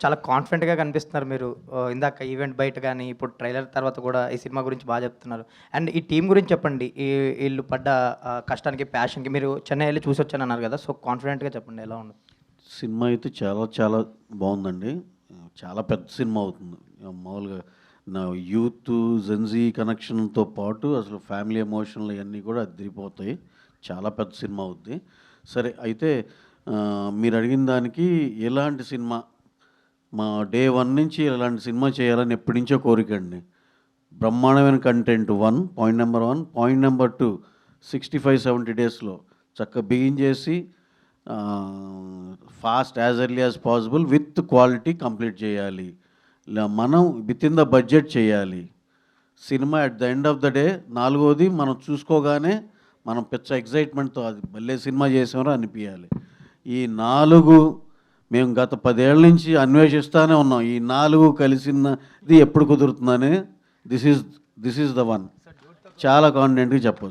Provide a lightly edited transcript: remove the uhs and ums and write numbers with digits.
చాలా కాన్ఫిడెంట్‌గా కనిపిస్తున్నారు మీరు. ఇందాక ఈవెంట్ బయట గాని, ఇప్పుడు ట్రైలర్ తర్వాత కూడా ఈ సినిమా గురించి చెప్తున్నారు. అండ్ ఈ టీమ్ గురించి చెప్పండి. ఈళ్ళు పడ్డ కష్టానికి, ప్యాషన్‌కి మీరు చెన్నై ఎళ్లి చూసొచ్చానన్నారు గదా! సో, కాన్ఫిడెంట్‌గా చెప్పండి ఎలా ఉంది? సినిమా అయితే చాలా చాలా బావుందండి. చాలా పెద్ద సినిమా అవుతుంది. మామూలుగా నా యూత్, జెన్‌జీ కనెక్షన్‌తో పాటు అసలు ఫ్యామిలీ ఎమోషన్‌లు ఇయన్నీ కూడా అదిరిపోతాయి. చాలా పెద్ద సినిమా అవుద్ది. సరే అయితే మీరడిగిన దానికి ఎలాంటి సినిమా మా డే 1 నుంచి ఇలాంటి సినిమా చేయాలని ఎప్పటినుంచో కోరికండి. బ్రహ్మాండమైన content 1 point number 1. Point number 2 65, 70 డేస్‌లో చక్కగా బిగిన్ చేసి fast as early as possible with quality complete చేయాలి. మనం వితిన్ ద బడ్జెట్ చేయాలి. Cinema at the end of the day నాలుగోది మనం చూసుకోగానే మనం పిచ్చ ఎక్సైట్మెంట్‌తో అది భలే సినిమా చేసాంరా అనిపియాలి. ఈ 4 మేము గత 10 ఏళ్ల నుంచి అన్వేషిస్తానే ఉన్నాం. ఈ 4 కలిసినది ఎప్పుడు కుదురుతుందని దిస్ ఈజ్ ద వన్. చాలా కాన్ఫిడెంట్‌గా చెప్పొచ్చు.